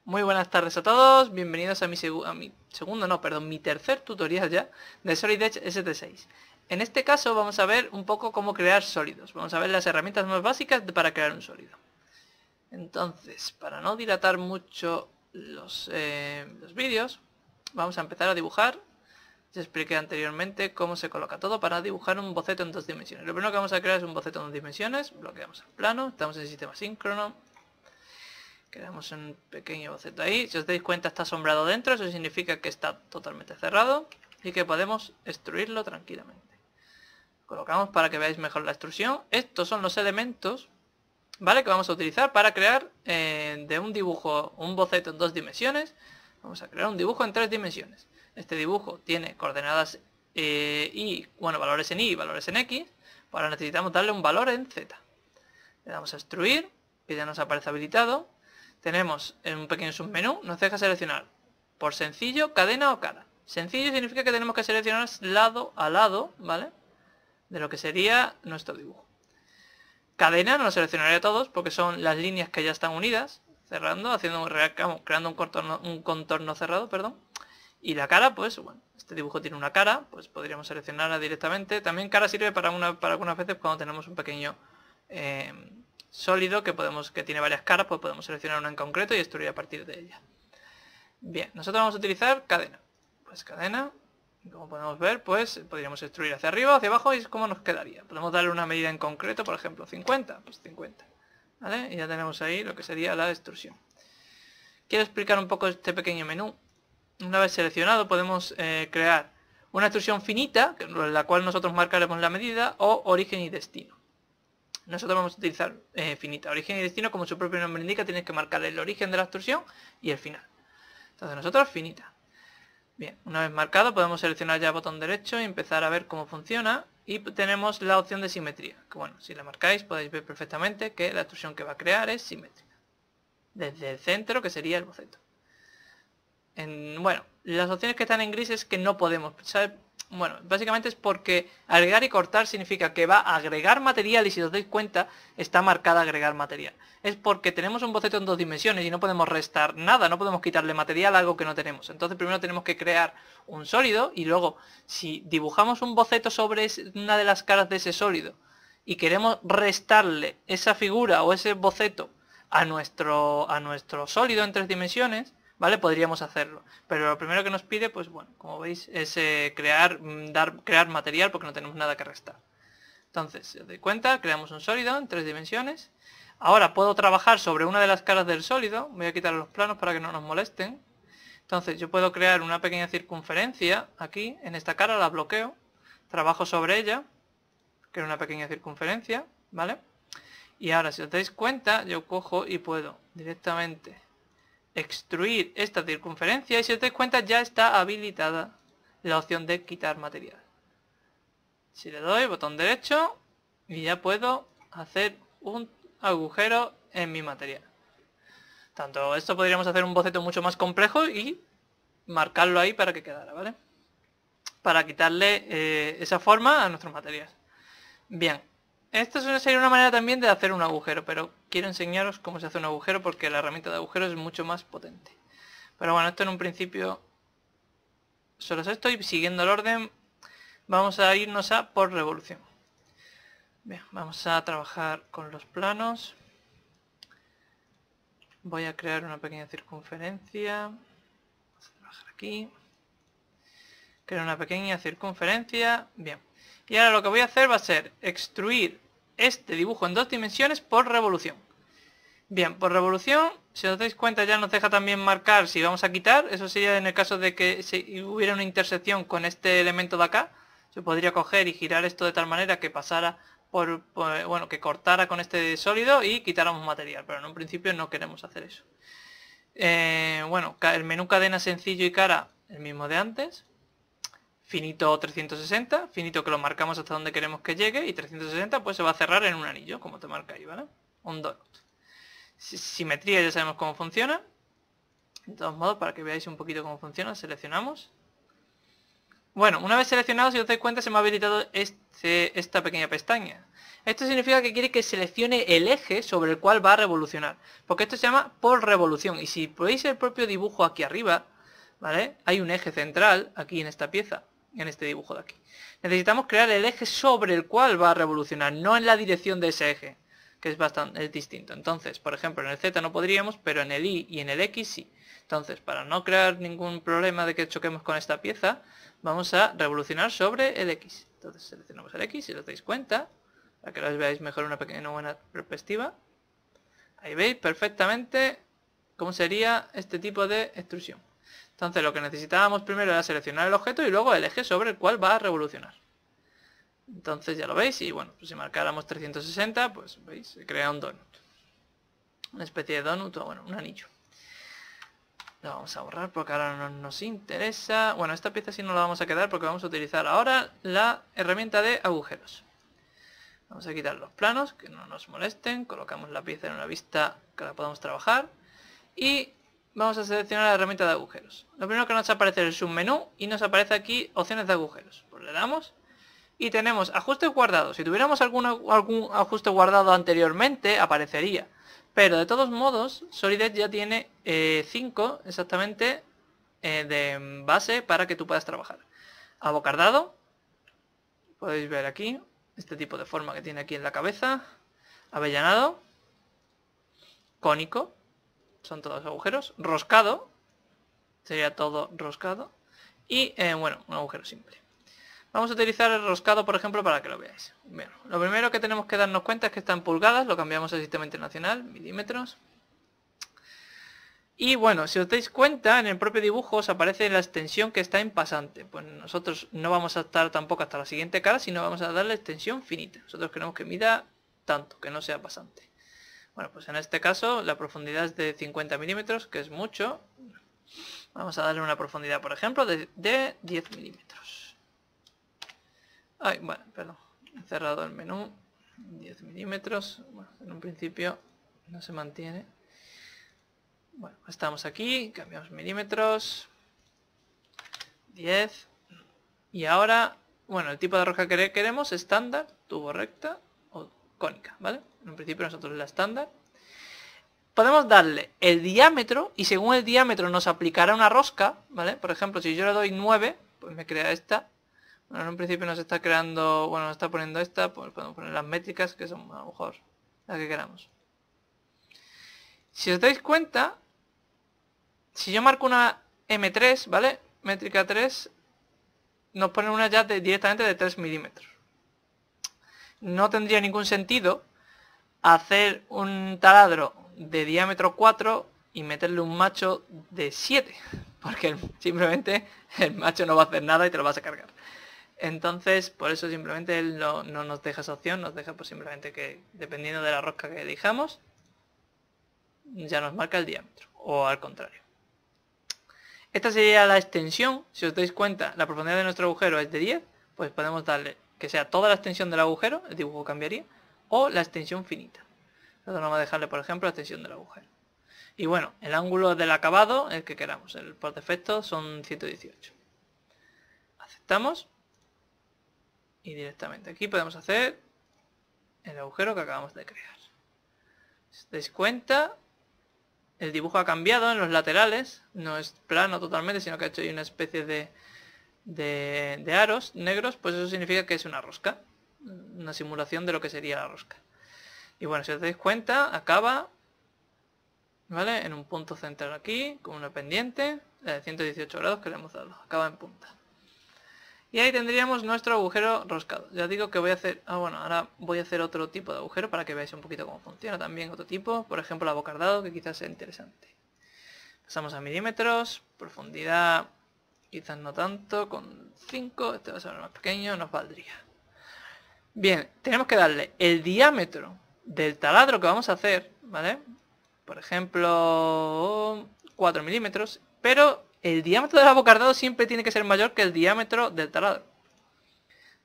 Muy buenas tardes a todos, bienvenidos a mi tercer tutorial ya de Solid Edge ST6. En este caso vamos a ver un poco cómo crear sólidos, vamos a ver las herramientas más básicas para crear un sólido. Entonces, para no dilatar mucho los vídeos, vamos a empezar a dibujar. Ya expliqué anteriormente cómo se coloca todo para dibujar un boceto en 2 dimensiones. Lo primero que vamos a crear es un boceto en 2 dimensiones, bloqueamos el plano, estamos en sistema síncrono. Creamos un pequeño boceto ahí. Si os dais cuenta está asombrado dentro. Eso significa que está totalmente cerrado y que podemos extruirlo tranquilamente. Colocamos para que veáis mejor la extrusión. Estos son los elementos, ¿vale?, que vamos a utilizar para crear de un dibujo, un boceto en 2 dimensiones. Vamos a crear un dibujo en 3 dimensiones. Este dibujo tiene coordenadas y, bueno, valores en y valores en x. Ahora necesitamos darle un valor en z. Le damos a extruir y ya nos aparece habilitado. Tenemos en un pequeño submenú, nos deja seleccionar por sencillo, cadena o cara. Sencillo significa que tenemos que seleccionar lado a lado, ¿vale?, de lo que sería nuestro dibujo. Cadena no lo seleccionaría todos porque son las líneas que ya están unidas, cerrando, creando un contorno cerrado, perdón. Y la cara, pues bueno, este dibujo tiene una cara, pues podríamos seleccionarla directamente. También cara sirve para algunas veces cuando tenemos un pequeño sólido que tiene varias caras, pues podemos seleccionar una en concreto y extruir a partir de ella. Bien, nosotros vamos a utilizar cadena. Pues cadena, como podemos ver, pues podríamos extruir hacia arriba, hacia abajo y es como nos quedaría. Podemos darle una medida en concreto, por ejemplo 50, pues 50. ¿Vale? Y ya tenemos ahí lo que sería la extrusión. Quiero explicar un poco este pequeño menú. Una vez seleccionado podemos crear una extrusión finita, en la cual nosotros marcaremos la medida, o origen y destino. Nosotros vamos a utilizar finita. Origen y destino, como su propio nombre indica, tienes que marcar el origen de la extrusión y el final. Entonces nosotros finita. Bien, una vez marcado podemos seleccionar ya botón derecho y empezar a ver cómo funciona. Y tenemos la opción de simetría, que bueno, si la marcáis podéis ver perfectamente que la extrusión que va a crear es simétrica. Desde el centro, que sería el boceto. Bueno, las opciones que están en gris es que no podemos, ¿sabes? Bueno, básicamente es porque agregar y cortar significa que va a agregar material y si os dais cuenta está marcada agregar material. Es porque tenemos un boceto en 2 dimensiones y no podemos restar nada, no podemos quitarle material a algo que no tenemos. Entonces primero tenemos que crear un sólido y luego si dibujamos un boceto sobre una de las caras de ese sólido y queremos restarle esa figura o ese boceto a nuestro sólido en 3 dimensiones, ¿vale?, podríamos hacerlo. Pero lo primero que nos pide, pues bueno, como veis, es crear material porque no tenemos nada que restar. Entonces, si os dais cuenta, creamos un sólido en 3 dimensiones. Ahora puedo trabajar sobre una de las caras del sólido. Voy a quitar los planos para que no nos molesten. Entonces yo puedo crear una pequeña circunferencia aquí, en esta cara, la bloqueo. Trabajo sobre ella. Creo una pequeña circunferencia, ¿vale? Y ahora, si os dais cuenta, yo cojo y puedo directamente extruir esta circunferencia y si os dais cuenta ya está habilitada la opción de quitar material. Si le doy botón derecho y ya puedo hacer un agujero en mi material. Tanto esto podríamos hacer un boceto mucho más complejo y marcarlo ahí para que quedara, ¿vale? Para quitarle esa forma a nuestro material. Bien, esta sería una manera también de hacer un agujero, pero quiero enseñaros cómo se hace un agujero porque la herramienta de agujero es mucho más potente. Pero bueno, esto en un principio solo es esto y siguiendo el orden vamos a irnos a por revolución. Bien, vamos a trabajar con los planos. Voy a crear una pequeña circunferencia. Vamos a trabajar aquí. Crear una pequeña circunferencia. Bien. Y ahora lo que voy a hacer va a ser extruir este dibujo en 2 dimensiones por revolución. Bien, por revolución, si os dais cuenta ya nos deja también marcar si vamos a quitar. Eso sería en el caso de que si hubiera una intersección con este elemento de acá. Yo podría coger y girar esto de tal manera que pasara bueno, que cortara con este sólido y quitáramos material. Pero en un principio no queremos hacer eso. Bueno, el menú cadena sencillo y cara, el mismo de antes. Finito 360, finito que lo marcamos hasta donde queremos que llegue y 360 pues se va a cerrar en un anillo, como te marca ahí, ¿vale? Un donut. Simetría ya sabemos cómo funciona. De todos modos, para que veáis un poquito cómo funciona, seleccionamos. Bueno, una vez seleccionado, si os dais cuenta, se me ha habilitado esta pequeña pestaña. Esto significa que quiere que seleccione el eje sobre el cual va a revolucionar. Porque esto se llama por revolución. Y si veis el propio dibujo aquí arriba, ¿vale? Hay un eje central aquí en esta pieza, en este dibujo de aquí. Necesitamos crear el eje sobre el cual va a revolucionar, no en la dirección de ese eje, que es distinto. Entonces, por ejemplo, en el Z no podríamos, pero en el Y y en el X sí. Entonces, para no crear ningún problema de que choquemos con esta pieza, vamos a revolucionar sobre el X. Entonces seleccionamos el X, si os dais cuenta, para que lo veáis mejor una buena perspectiva. Ahí veis perfectamente cómo sería este tipo de extrusión. Entonces lo que necesitábamos primero era seleccionar el objeto y luego el eje sobre el cual va a revolucionar. Entonces ya lo veis, y bueno, pues si marcáramos 360, pues veis, se crea un donut. Una especie de donut, o bueno, un anillo. Lo vamos a borrar porque ahora no nos interesa. Bueno, esta pieza sí no la vamos a quedar porque vamos a utilizar ahora la herramienta de agujeros. Vamos a quitar los planos, que no nos molesten. Colocamos la pieza en una vista que la podamos trabajar. Y vamos a seleccionar la herramienta de agujeros. Lo primero que nos aparece es el submenú y nos aparece aquí opciones de agujeros. Pues le damos y tenemos ajustes guardados. Si tuviéramos algún ajuste guardado anteriormente, aparecería. Pero de todos modos, Solid Edge ya tiene 5 exactamente de base para que tú puedas trabajar. Abocardado, podéis ver aquí, este tipo de forma que tiene aquí en la cabeza. Avellanado, cónico, son todos agujeros. Roscado, sería todo roscado. Y bueno, un agujero simple. Vamos a utilizar el roscado, por ejemplo, para que lo veáis. Bueno, lo primero que tenemos que darnos cuenta es que está en pulgadas, lo cambiamos al sistema internacional, milímetros. Y bueno, si os dais cuenta, en el propio dibujo os aparece la extensión que está en pasante. Pues nosotros no vamos a estar tampoco hasta la siguiente cara, sino vamos a darle extensión finita. Nosotros queremos que mida tanto, que no sea pasante. Bueno, pues en este caso la profundidad es de 50 milímetros, que es mucho. Vamos a darle una profundidad, por ejemplo, de 10 milímetros. Ay, bueno, perdón, he cerrado el menú. 10 milímetros, bueno, en un principio no se mantiene. Bueno, estamos aquí, cambiamos milímetros, 10. Y ahora, bueno, el tipo de rosca que queremos, estándar, tubo recta o cónica, ¿vale? En un principio nosotros la estándar. Podemos darle el diámetro y según el diámetro nos aplicará una rosca, ¿vale? Por ejemplo, si yo le doy 9, pues me crea esta. Bueno, en un principio nos está creando, bueno, nos está poniendo esta, pues podemos poner las métricas que son a lo mejor las que queramos. Si os dais cuenta, si yo marco una M3, ¿vale? Métrica 3, nos pone una ya directamente de 3 milímetros. No tendría ningún sentido hacer un taladro de diámetro 4 y meterle un macho de 7, porque simplemente el macho no va a hacer nada y te lo vas a cargar. Entonces, por eso simplemente él no nos deja esa opción, nos deja pues simplemente que, dependiendo de la rosca que elijamos, ya nos marca el diámetro, o al contrario. Esta sería la extensión. Si os dais cuenta, la profundidad de nuestro agujero es de 10, pues podemos darle que sea toda la extensión del agujero, el dibujo cambiaría, o la extensión finita. Nosotros vamos a dejarle, por ejemplo, la extensión del agujero. Y bueno, el ángulo del acabado, el que queramos, por defecto son 118. Aceptamos. Y directamente aquí podemos hacer el agujero que acabamos de crear. Si os dais cuenta, el dibujo ha cambiado en los laterales. No es plano totalmente, sino que ha hecho ahí una especie de aros negros. Pues eso significa que es una rosca. Una simulación de lo que sería la rosca. Y bueno, si os dais cuenta, acaba, ¿vale? En un punto central aquí, con una pendiente de 118 grados que le hemos dado. Acaba en punta. Y ahí tendríamos nuestro agujero roscado. Ya digo que voy a hacer... bueno, ahora voy a hacer otro tipo de agujero para que veáis un poquito cómo funciona también otro tipo. Por ejemplo, el abocardado, que quizás sea interesante. Pasamos a milímetros, profundidad quizás no tanto, con 5. Este va a ser más pequeño, nos valdría. Bien, tenemos que darle el diámetro del taladro que vamos a hacer, ¿vale? Por ejemplo, 4 milímetros, pero el diámetro del abocardado siempre tiene que ser mayor que el diámetro del taladro.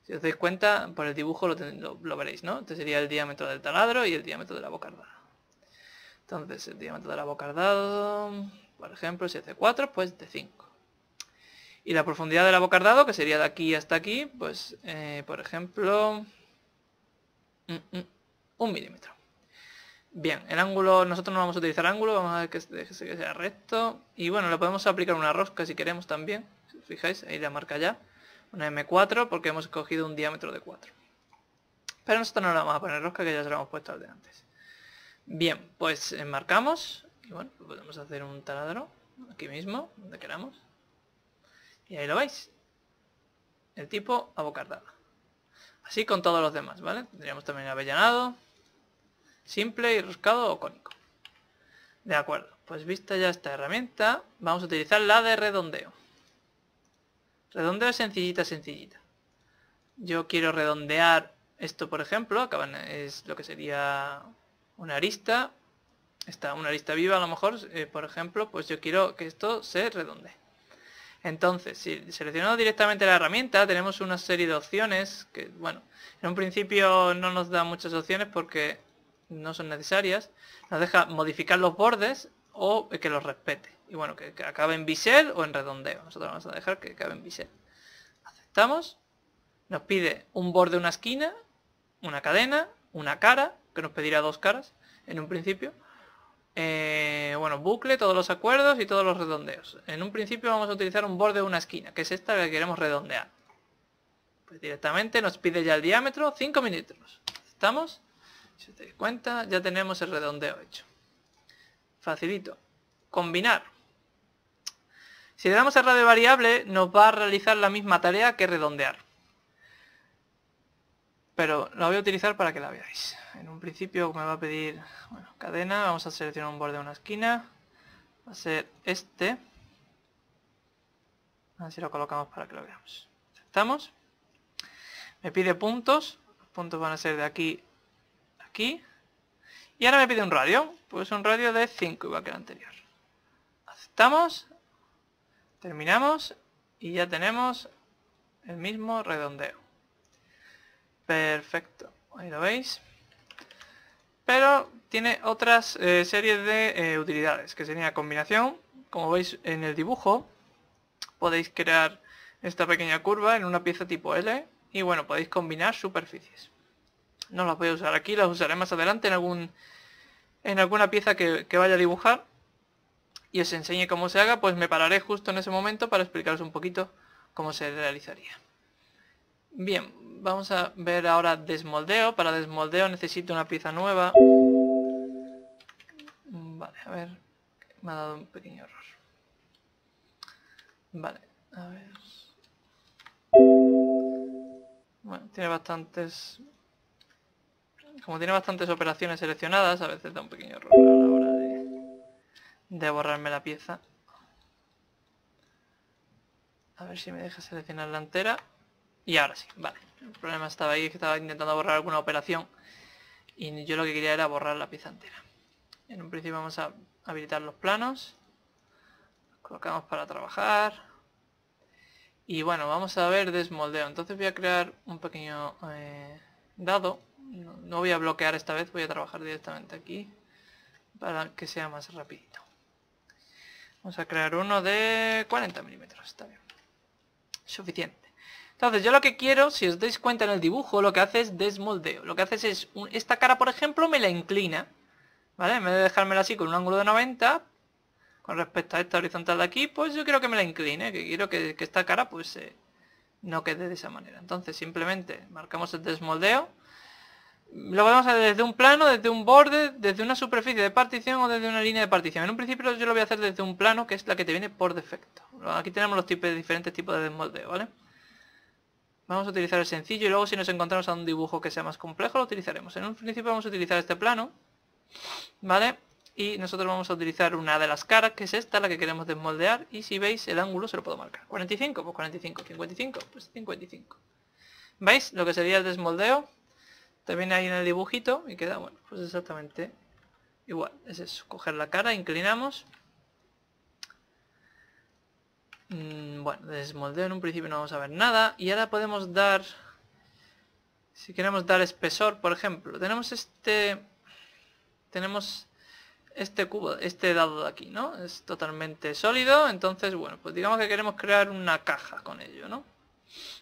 Si os dais cuenta, por el dibujo lo veréis, ¿no? Este sería el diámetro del taladro y el diámetro del abocardado. Entonces, el diámetro del abocardado, por ejemplo, si es de 4, pues de 5. Y la profundidad del abocardado, que sería de aquí hasta aquí, pues, por ejemplo, 1 milímetro. Bien, el ángulo, nosotros no vamos a utilizar ángulo, vamos a ver que sea recto. Y bueno, le podemos aplicar una rosca si queremos también. Si os fijáis, ahí la marca ya. Una M4 porque hemos escogido un diámetro de 4. Pero nosotros no le vamos a poner rosca, que ya se lo hemos puesto al de antes. Bien, pues enmarcamos. Y bueno, podemos hacer un taladro aquí mismo, donde queramos. Y ahí lo veis. El tipo abocardado. Así con todos los demás, ¿vale? Tendríamos también avellanado, simple y roscado o cónico. De acuerdo, pues vista ya esta herramienta, vamos a utilizar la de redondeo. Redondeo es sencillita, sencillita. Yo quiero redondear esto, por ejemplo, es lo que sería una arista. Una arista viva a lo mejor, por ejemplo, pues yo quiero que esto se redondee. Entonces, si seleccionamos directamente la herramienta, tenemos una serie de opciones que, bueno, en un principio no nos da muchas opciones porque no son necesarias. Nos deja modificar los bordes o que los respete. Y bueno, que acabe en bisel o en redondeo. Nosotros vamos a dejar que acabe en bisel. Aceptamos. Nos pide un borde, una esquina, una cadena, una cara, que nos pedirá 2 caras en un principio. Bueno, bucle, todos los acuerdos y todos los redondeos. En un principio vamos a utilizar un borde o una esquina, que es esta que queremos redondear. Pues directamente nos pide ya el diámetro, 5 milímetros. ¿Estamos? Si os dais cuenta, ya tenemos el redondeo hecho. Facilito. Combinar. Si le damos a radio variable, nos va a realizar la misma tarea que redondear. Pero la voy a utilizar para que la veáis. En un principio me va a pedir, bueno, cadena, vamos a seleccionar un borde de una esquina. Va a ser este. A ver si lo colocamos para que lo veamos. Aceptamos. Me pide puntos. Los puntos van a ser de aquí a aquí. Y ahora me pide un radio. Pues un radio de 5 igual que el anterior. Aceptamos. Terminamos. Y ya tenemos el mismo redondeo. Perfecto, ahí lo veis. Pero tiene otras series de utilidades, que sería combinación. Como veis en el dibujo, podéis crear esta pequeña curva en una pieza tipo L. Y bueno, podéis combinar superficies. No las voy a usar aquí, las usaré más adelante en alguna pieza que vaya a dibujar. Y os enseñe cómo se haga, pues me pararé justo en ese momento para explicaros un poquito cómo se realizaría. Bien, vamos a ver ahora desmoldeo. Para desmoldeo necesito una pieza nueva. Vale, a ver. Me ha dado un pequeño error. Vale, a ver. Bueno, tiene bastantes... Como tiene bastantes operaciones seleccionadas, a veces da un pequeño error a la hora de borrarme la pieza. A ver si me deja seleccionar la entera. Y ahora sí, vale. El problema estaba ahí, que estaba intentando borrar alguna operación y yo lo que quería era borrar la pieza entera. En un principio vamos a habilitar los planos. Los colocamos para trabajar. Y bueno, vamos a ver desmoldeo. Entonces voy a crear un pequeño dado. No voy a bloquear esta vez, voy a trabajar directamente aquí para que sea más rapidito. Vamos a crear uno de 40 milímetros, está bien. Suficiente. Entonces yo lo que quiero, si os dais cuenta en el dibujo, lo que hace es desmoldeo. Lo que hace es, esta cara por ejemplo me la inclina, ¿vale? En vez de dejármela así con un ángulo de 90, con respecto a esta horizontal de aquí, pues yo quiero que me la incline, que quiero que esta cara pues no quede de esa manera. Entonces simplemente marcamos el desmoldeo. Lo podemos hacer desde un plano, desde un borde, desde una superficie de partición o desde una línea de partición. En un principio yo lo voy a hacer desde un plano, que es la que te viene por defecto. Aquí tenemos los diferentes tipos de desmoldeo, ¿vale? Vamos a utilizar el sencillo y luego si nos encontramos a un dibujo que sea más complejo lo utilizaremos. En un principio vamos a utilizar este plano, ¿vale? Y nosotros vamos a utilizar una de las caras, que es esta, la que queremos desmoldear. Y si veis el ángulo se lo puedo marcar. 45, pues 45. 55, pues 55. ¿Veis lo que sería el desmoldeo? Te viene ahí en el dibujito y queda, bueno, pues exactamente igual. Es eso, coger la cara, inclinamos. Bueno, de desmoldeo en un principio no vamos a ver nada. Y ahora podemos dar, si queremos dar espesor, por ejemplo, tenemos este cubo, este dado de aquí, ¿no? Es totalmente sólido, entonces, bueno, pues digamos que queremos crear una caja con ello, ¿no?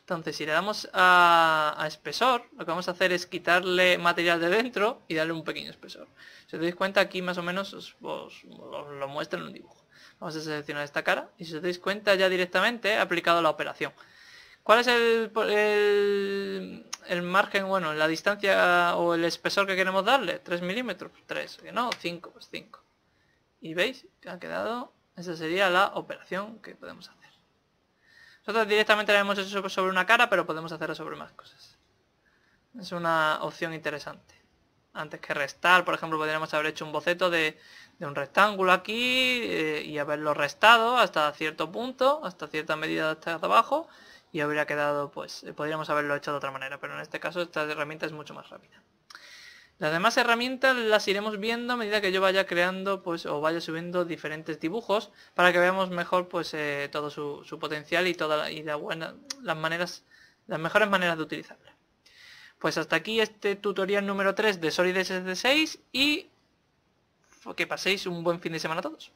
Entonces, si le damos a espesor, lo que vamos a hacer es quitarle material de dentro y darle un pequeño espesor. Si os dais cuenta, aquí más o menos os lo muestra en un dibujo. Vamos a seleccionar esta cara y si os dais cuenta ya directamente he aplicado la operación. ¿Cuál es el margen, bueno, la distancia o el espesor que queremos darle? 3 milímetros, 3, no, 5, pues 5. Y veis que ha quedado, esa sería la operación que podemos hacer. Nosotros directamente la hemos hecho sobre una cara, pero podemos hacerlo sobre más cosas. Es una opción interesante. Antes que restar, por ejemplo, podríamos haber hecho un boceto de un rectángulo aquí y haberlo restado hasta cierto punto, hasta cierta medida hasta abajo, y habría quedado, pues, podríamos haberlo hecho de otra manera, pero en este caso esta herramienta es mucho más rápida. Las demás herramientas las iremos viendo a medida que yo vaya creando, pues, o vaya subiendo diferentes dibujos para que veamos mejor, pues, todo su potencial y las mejores maneras de utilizarla. Pues hasta aquí este tutorial número 3 de Solid SS6 y que paséis un buen fin de semana a todos.